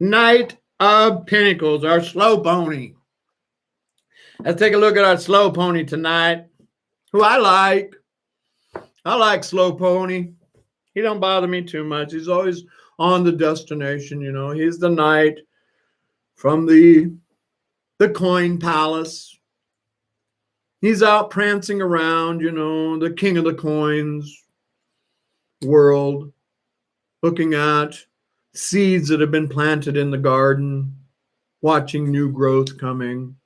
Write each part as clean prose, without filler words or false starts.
Knight of Pentacles, our slow pony. Let's take a look at our slow pony tonight, who I like. I like slow pony. He don't bother me too much. He's always on the destination, you know. He's the knight from the coin palace. He's out prancing around, you know, the king of the coins world, looking at seeds that have been planted in the garden, watching new growth coming,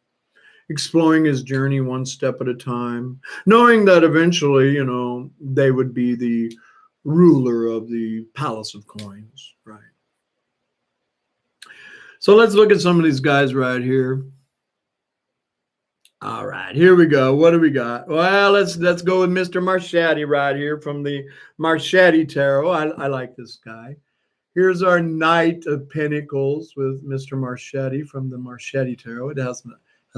exploring his journey one step at a time, knowing that eventually, you know, they would be the ruler of the palace of coins, right? So let's look at some of these guys right here. All right, here we go. What do we got? Well, let's go with Mr. Marchetti right here from the Marchetti Tarot. I like this guy. Here's our Knight of Pentacles with Mr. Marchetti from the Marchetti Tarot. It has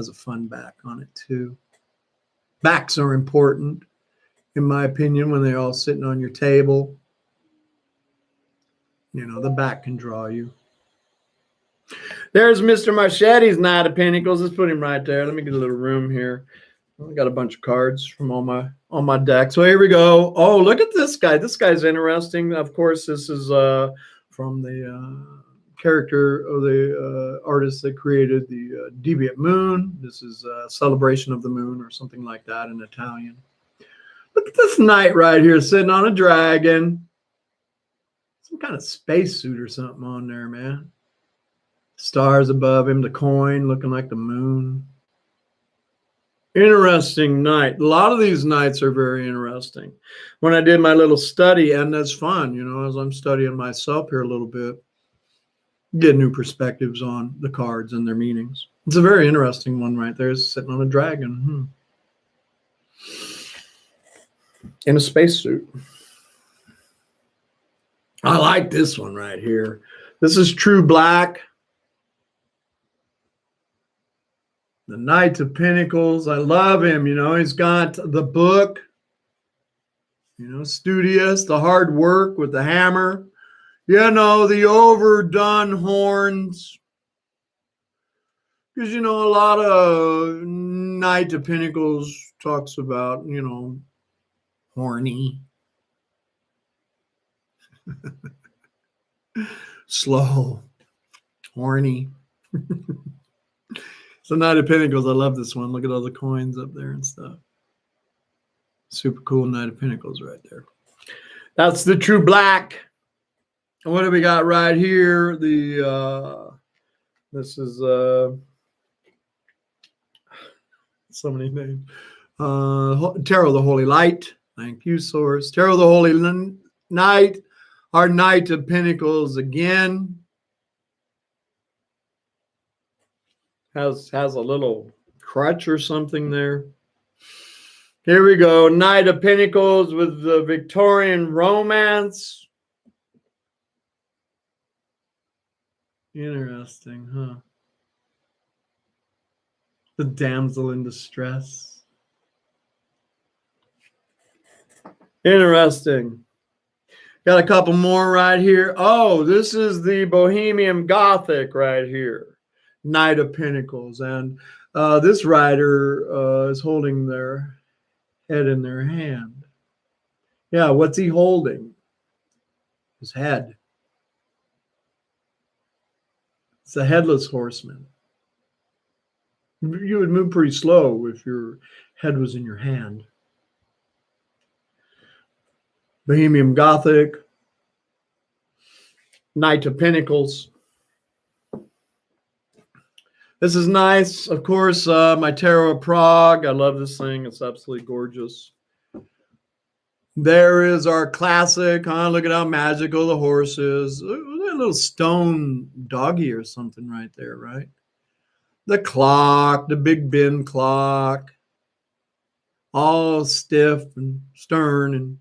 a fun back on it too. Backs are important, in my opinion, when they're all sitting on your table. You know, the back can draw you. There's Mr. Marchetti's Knight of Pentacles. Let's put him right there. Let me get a little room here. I got a bunch of cards from on my deck. So here we go. Oh, look at this guy. This guy's interesting. Of course, this is from the character of the artist that created the Deviant Moon. This is a celebration of the moon or something like that in Italian. Look at this knight right here sitting on a dragon. Some kind of spacesuit or something on there, man. Stars above him, the coin looking like the moon. Interesting night. A lot of these nights are very interesting. When I did my little study, and that's fun, you know, as I'm studying myself here a little bit, get new perspectives on the cards and their meanings. It's a very interesting one right there. It's sitting on a dragon. In a spacesuit. I like this one right here. This is True Black. The Knight of Pentacles. I love him. You know, he's got the book, you know, studious, the hard work with the hammer, you know, the overdone horns. Because, you know, a lot of Knight of Pentacles talks about, you know, horny, slow, horny. So Knight of Pentacles, I love this one. Look at all the coins up there and stuff. Super cool Knight of Pentacles right there. That's the True Black. And what do we got right here? This is so many names. Tarot the Holy Light. Thank you, Source. Tarot the Holy Knight. Our Knight of Pentacles again. Has a little crutch or something there. Here we go. Knight of Pentacles with the Victorian Romance. Interesting, huh? The damsel in distress. Interesting. Got a couple more right here. Oh, this is the Bohemian Gothic right here. Knight of Pentacles, and this rider is holding their head in their hand. Yeah, what's he holding? His head. It's a headless horseman. You would move pretty slow if your head was in your hand. Bohemian Gothic, Knight of Pentacles. This is nice. Of course, my Tarot of Prague. I love this thing. It's absolutely gorgeous. There is our classic. Huh? Look at how magical the horse is. Look at that little stone doggy or something right there, right? The clock, the Big Ben clock. All stiff and stern and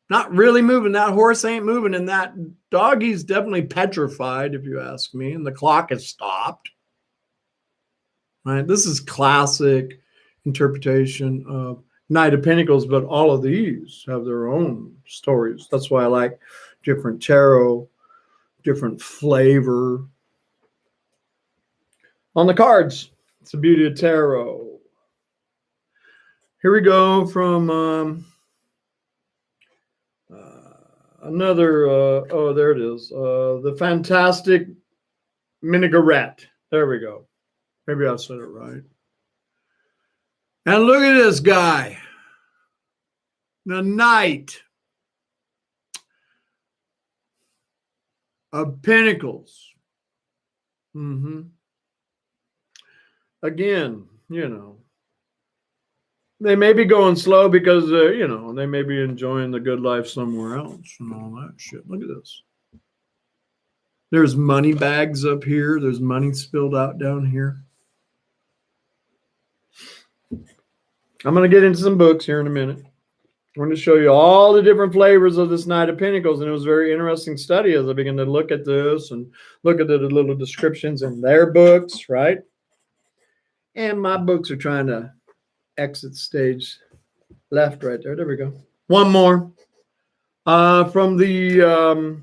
not really moving. That horse ain't moving. And that doggy's definitely petrified, if you ask me. And the clock has stopped. Right, this is classic interpretation of Knight of Pentacles, but all of these have their own stories. That's why I like different tarot, different flavor, on the cards. It's the beauty of tarot. Here we go from another, oh, there it is. The Fantastic Minigorette. There we go. Maybe I said it right. And look at this guy. The Knight of Pentacles. Again, you know, they may be going slow because, you know, they may be enjoying the good life somewhere else and all that shit. Look at this. There's money bags up here. There's money spilled out down here. I'm going to get into some books here in a minute. I'm going to show you all the different flavors of this Knight of Pentacles. And it was a very interesting study as I began to look at this and look at the little descriptions in their books, right? And my books are trying to exit stage left right there. There we go. One more. From the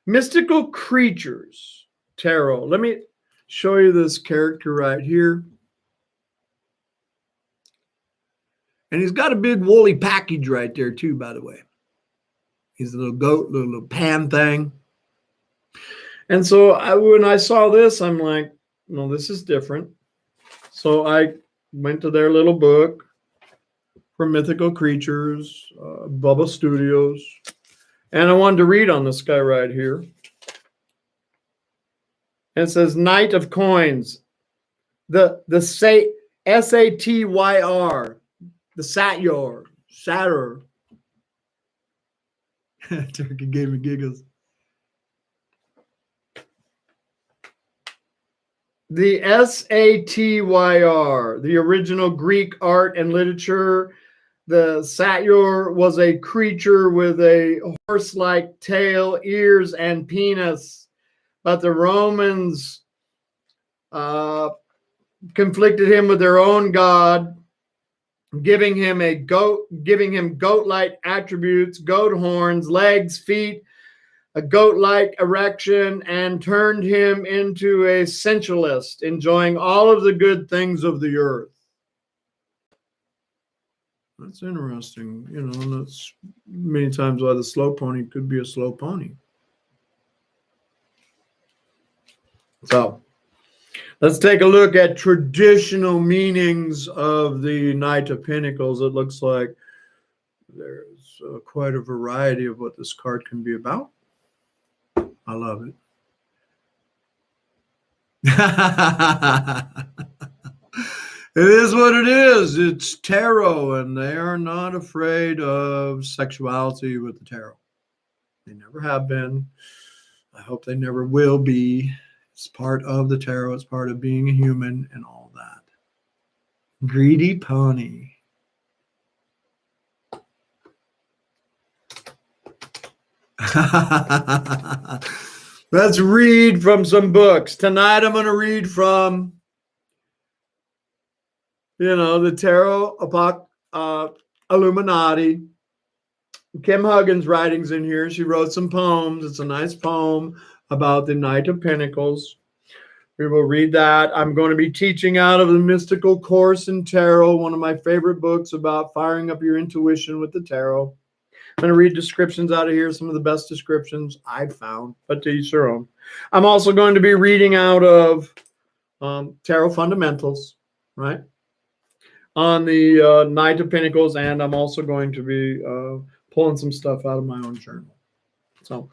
Mystical Creatures Tarot. Let me show you this character right here. And he's got a big woolly package right there too, by the way. He's a little goat, little pan thing. And so when I saw this, I'm like, no, this is different. So I went to their little book from Mythical Creatures, Bubba Studios. And I wanted to read on this guy right here. And it says, Knight of Coins. The S-A-T-Y-R. The Satyr. Satyr. Turkey gave me giggles. The S-A-T-Y-R, the original Greek art and literature. The satyr was a creature with a horse-like tail, ears, and penis. But the Romans conflicted him with their own god, giving him goat-like attributes, goat horns, legs, feet, a goat-like erection, and turned him into a sensualist, enjoying all of the good things of the earth. That's interesting, you know, and that's many times why the slow pony could be a slow pony. So let's take a look at traditional meanings of the Knight of Pentacles. It looks like there's quite a variety of what this card can be about. I love it. It is what it is. It's tarot, and they are not afraid of sexuality with the tarot. They never have been. I hope they never will be. It's part of the tarot. It's part of being a human and all that. Greedy pony. Let's read from some books. Tonight I'm going to read from, you know, the Tarot Illuminati. Kim Huggins' writings in here. She wrote some poems. It's a nice poem about the Knight of Pentacles. We will read that. I'm going to be teaching out of the Mystical Course in Tarot, one of my favorite books about firing up your intuition with the tarot. I'm going to read descriptions out of here, some of the best descriptions I've found, but to each their own. I'm also going to be reading out of Tarot Fundamentals, right, on the Knight of Pentacles, and I'm also going to be pulling some stuff out of my own journal. So,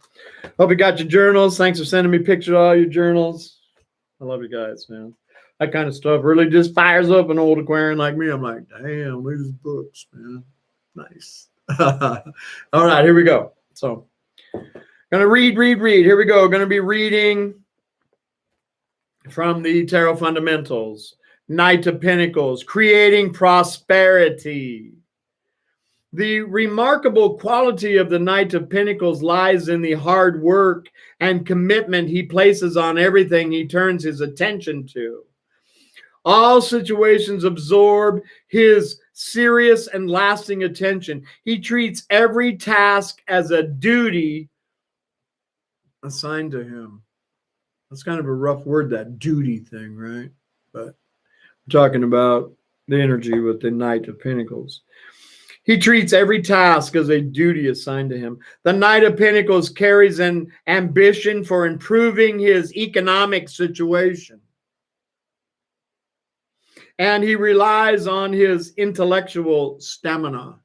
hope you got your journals. Thanks for sending me pictures of all your journals. I love you guys, man. That kind of stuff really just fires up an old Aquarian like me. I'm like, damn, look at these books, man. Nice. All right, here we go. So, gonna read. Here we go. Gonna be reading from the Tarot Fundamentals. Knight of Pentacles, creating prosperity. The remarkable quality of the Knight of Pentacles lies in the hard work and commitment he places on everything he turns his attention to. All situations absorb his serious and lasting attention. He treats every task as a duty assigned to him. That's kind of a rough word, that duty thing, right? But we're talking about the energy with the Knight of Pentacles. He treats every task as a duty assigned to him. The Knight of Pentacles carries an ambition for improving his economic situation, and he relies on his intellectual stamina.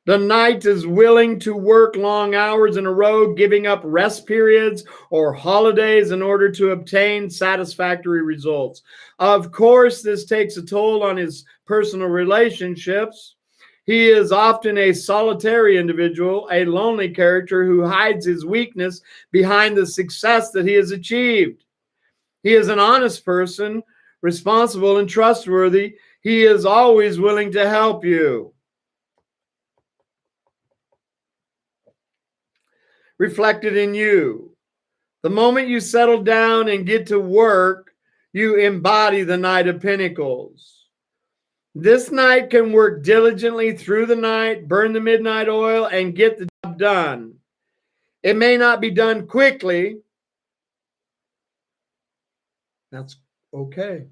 The Knight is willing to work long hours in a row, giving up rest periods or holidays in order to obtain satisfactory results. Of course, this takes a toll on his personal relationships. He is often a solitary individual, a lonely character who hides his weakness behind the success that he has achieved. He is an honest person, responsible and trustworthy. He is always willing to help you. Reflected in you. The moment you settle down and get to work, you embody the Knight of Pentacles. This Knight can work diligently through the night, burn the midnight oil, and get the job done. It may not be done quickly. That's okay.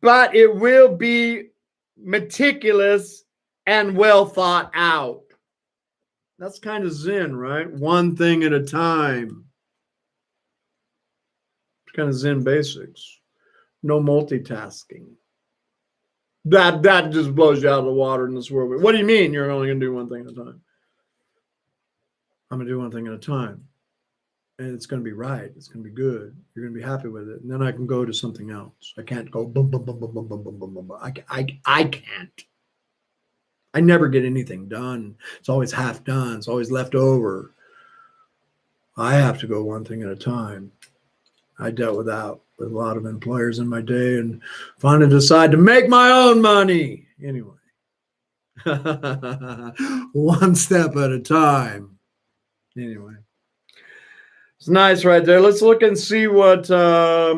But it will be meticulous and well thought out. That's kind of Zen, right? One thing at a time. It's kind of Zen basics. No multitasking. That just blows you out of the water in this world. What do you mean you're only going to do one thing at a time? I'm going to do one thing at a time. And it's going to be right. It's going to be good. You're going to be happy with it. And then I can go to something else. I can't go boom, boom, boom, boom, boom, boom, boom, boom, boom. I can't. I never get anything done. It's always half done. It's always left over. I have to go one thing at a time. I dealt with that with a lot of employers in my day and finally decided to make my own money. Anyway, one step at a time. Anyway, it's nice right there. Let's look and see what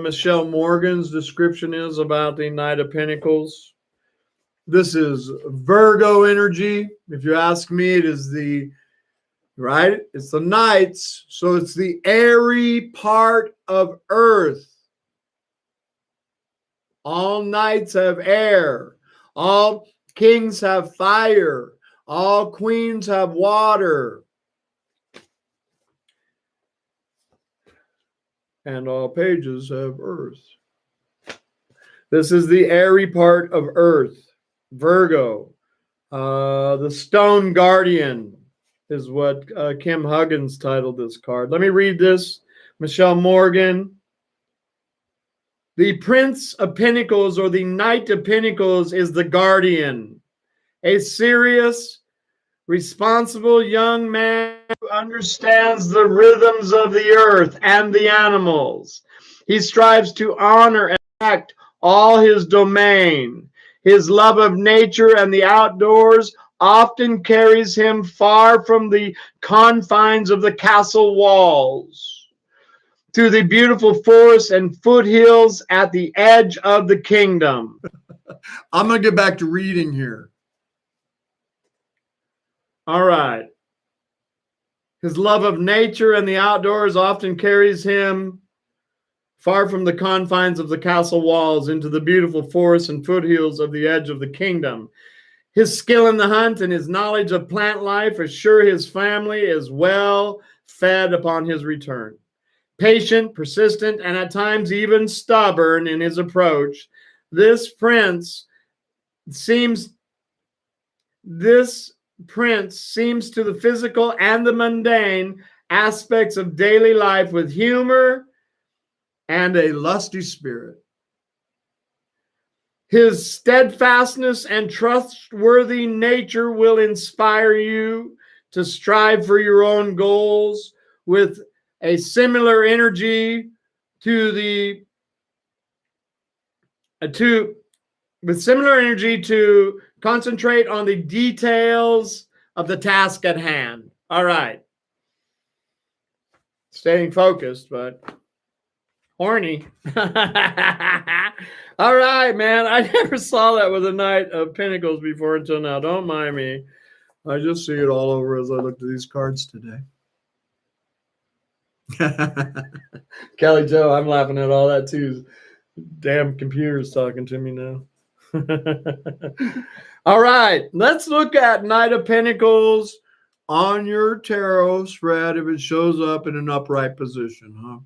Michelle Morgan's description is about the Knight of Pentacles. This is Virgo energy. If you ask me, it is the, right? It's the Knights. So it's the airy part of Earth. All Knights have air. All kings have fire. All queens have water. And all pages have earth. This is the airy part of Earth. Virgo. The Stone Guardian is what Kim Huggins titled this card. Let me read this. Michelle Morgan. The Prince of Pentacles, or the Knight of Pentacles, is the guardian. A serious, responsible young man who understands the rhythms of the earth and the animals. He strives to honor and protect all his domain. His love of nature and the outdoors often carries him far from the confines of the castle walls to the beautiful forests and foothills at the edge of the kingdom. I'm going to get back to reading here. All right. His love of nature and the outdoors often carries him far from the confines of the castle walls into the beautiful forests and foothills of the edge of the kingdom. His skill in the hunt and his knowledge of plant life assure his family is well fed upon his return. Patient, persistent, and at times even stubborn in his approach, this prince seems to the physical and the mundane aspects of daily life with humor and a lusty spirit. His steadfastness and trustworthy nature will inspire you to strive for your own goals with a similar energy to concentrate on the details of the task at hand. All right. Staying focused, but horny. All right, man. I never saw that with a Knight of Pentacles before until now. Don't mind me. I just see it all over as I look at these cards today. Kelly Joe, I'm laughing at all that too. Damn computer's talking to me now. All right, let's look at Knight of Pentacles on your tarot spread if it shows up in an upright position,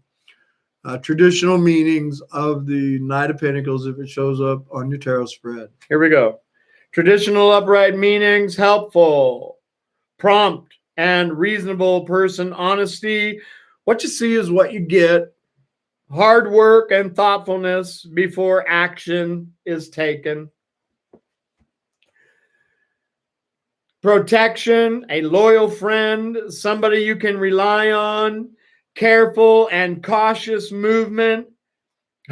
traditional meanings of the Knight of Pentacles if it shows up on your tarot spread. Here we go. Traditional upright meanings: helpful, prompt, and reasonable person, honesty. What you see is what you get. Hard work and thoughtfulness before action is taken. Protection, a loyal friend, somebody you can rely on. Careful and cautious movement.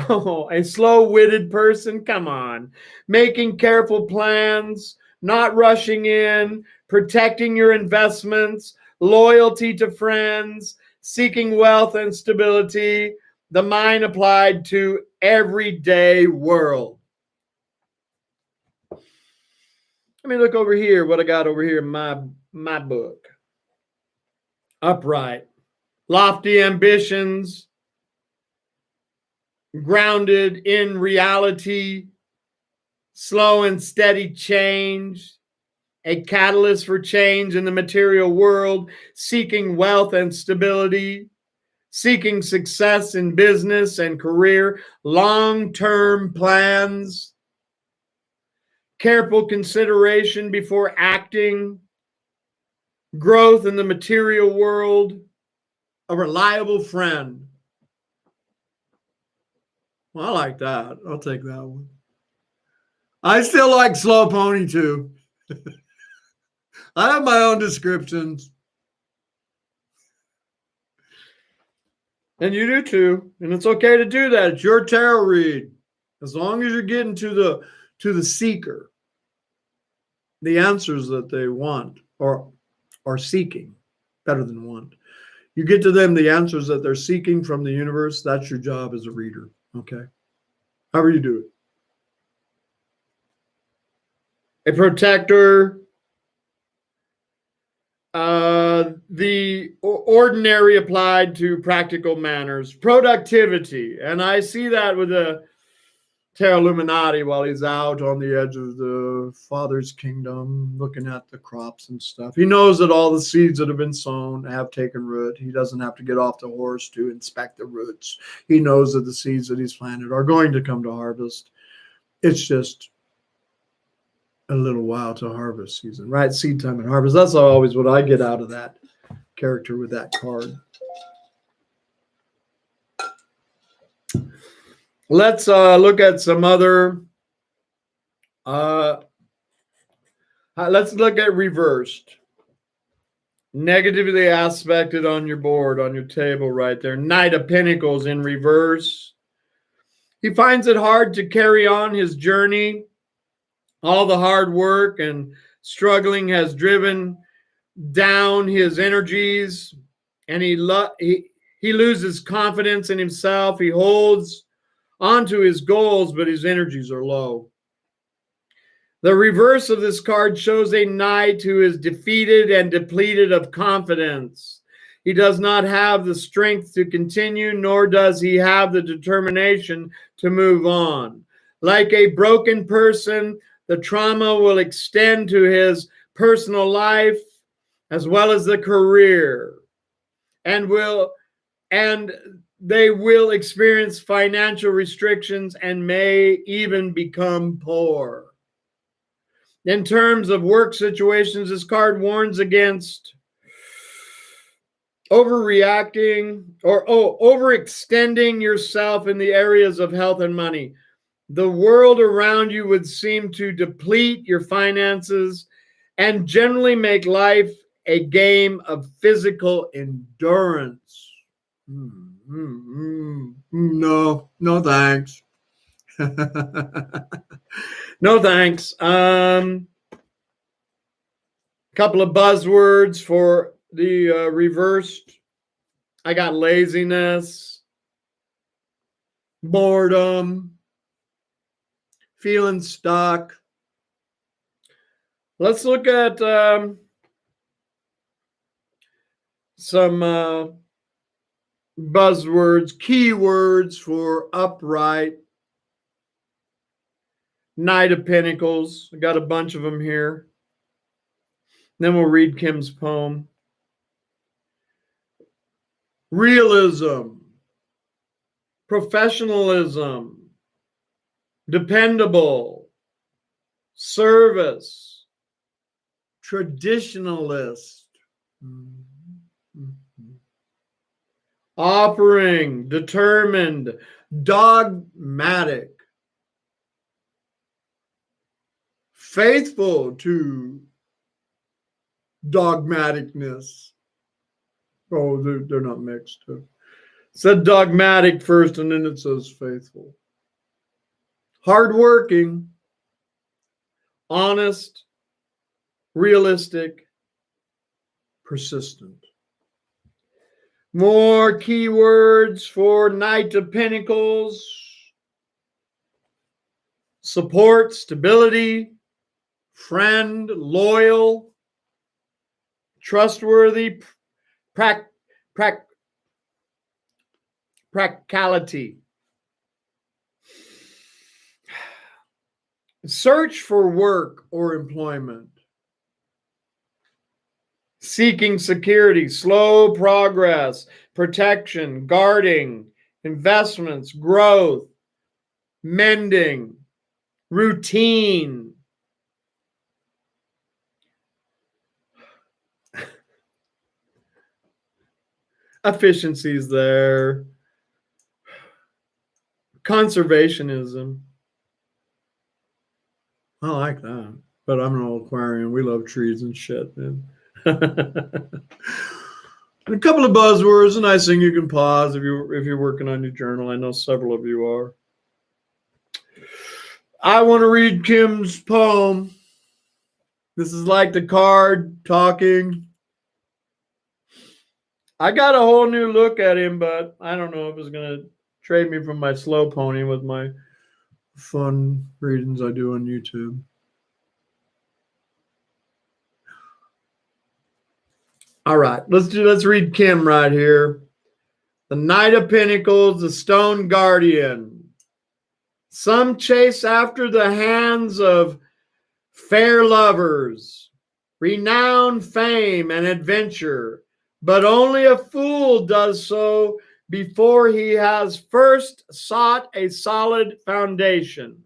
Oh, a slow-witted person, come on. Making careful plans, not rushing in, protecting your investments, loyalty to friends, seeking wealth and stability, the mind applied to everyday world. Let me look over here, what I got over here in my book. Upright, lofty ambitions, grounded in reality, slow and steady change, a catalyst for change in the material world, seeking wealth and stability, seeking success in business and career, long-term plans, careful consideration before acting, growth in the material world, a reliable friend. Well, I like that. I'll take that one. I still like Slow Pony too. I have my own descriptions. And you do too. And it's okay to do that. It's your tarot read. As long as you're getting to the seeker, the answers that they want or are seeking, better than want. You get to them the answers that they're seeking from the universe. That's your job as a reader. Okay. However you do it. A protector. The ordinary applied to practical manners. Productivity. And I see that with the Tarot Illuminati while he's out on the edge of the Father's kingdom looking at the crops and stuff. He knows that all the seeds that have been sown have taken root. He doesn't have to get off the horse to inspect the roots. He knows that the seeds that he's planted are going to come to harvest. It's just a little while to harvest season, right? Seed time and harvest. That's always what I get out of that character with that card. Let's look at some other. Let's look at reversed. Negatively aspected on your board, on your table right there. Knight of Pentacles in reverse. He finds it hard to carry on his journey. All the hard work and struggling has driven down his energies, and he loses confidence in himself. He holds onto his goals, but his energies are low. The reverse of this card shows a knight who is defeated and depleted of confidence. He does not have the strength to continue, nor does he have the determination to move on. Like a broken person, the trauma will extend to his personal life as well as the career, and they will experience financial restrictions and may even become poor. In terms of work situations, this card warns against overreacting or overextending yourself in the areas of health and money. The world around you would seem to deplete your finances and generally make life a game of physical endurance. No thanks. No thanks. Couple of buzzwords for the reversed. I got laziness, boredom, feeling stuck. Let's look at some buzzwords, keywords for upright. Knight of Pentacles. I got a bunch of them here. Then we'll read Kim's poem. Realism, professionalism, dependable, service, traditionalist, offering, determined, dogmatic, faithful to dogmaticness. Oh, they're not mixed. It said dogmatic first, and then it says faithful. Hardworking, honest, realistic, persistent. More keywords for Knight of Pentacles. Support, stability, friend, loyal, trustworthy, practicality. Search for work or employment. Seeking security, slow progress, protection, guarding, investments, growth, mending, routine. Efficiencies there. Conservationism. I like that. But I'm an old Aquarian. We love trees and shit, man. A couple of buzzwords. A nice thing you can pause if you're working on your journal. I know several of you are. I want to read Kim's poem. This is like the card talking. I got a whole new look at him, but I don't know if it's going to trade me from my slow pony with my fun readings I do on YouTube. All right, let's read Kim right here. The Knight of Pentacles, the Stone Guardian. Some chase after the hands of fair lovers, renown, fame, and adventure, but only a fool does so before he has first sought a solid foundation.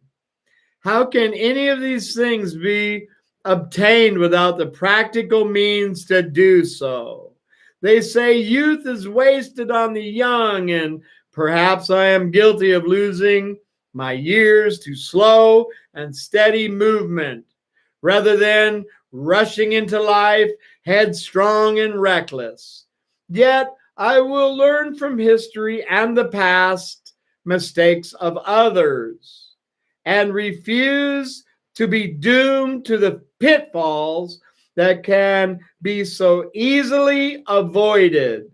How can any of these things be obtained without the practical means to do so? They say youth is wasted on the young, and perhaps I am guilty of losing my years to slow and steady movement, rather than rushing into life headstrong and reckless. Yet I will learn from history and the past mistakes of others, and refuse to be doomed to the pitfalls that can be so easily avoided.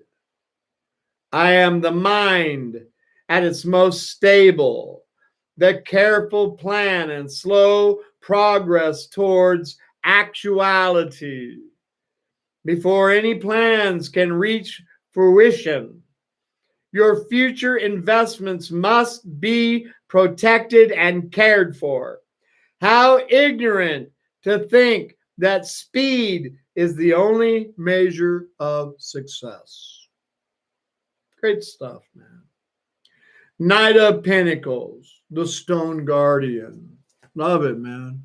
I am the mind at its most stable, the careful plan and slow progress towards actuality. Before any plans can reach fruition, your future investments must be protected and cared for. How ignorant to think that speed is the only measure of success. Great stuff, man. Knight of Pentacles, the Stone Guardian. Love it, man.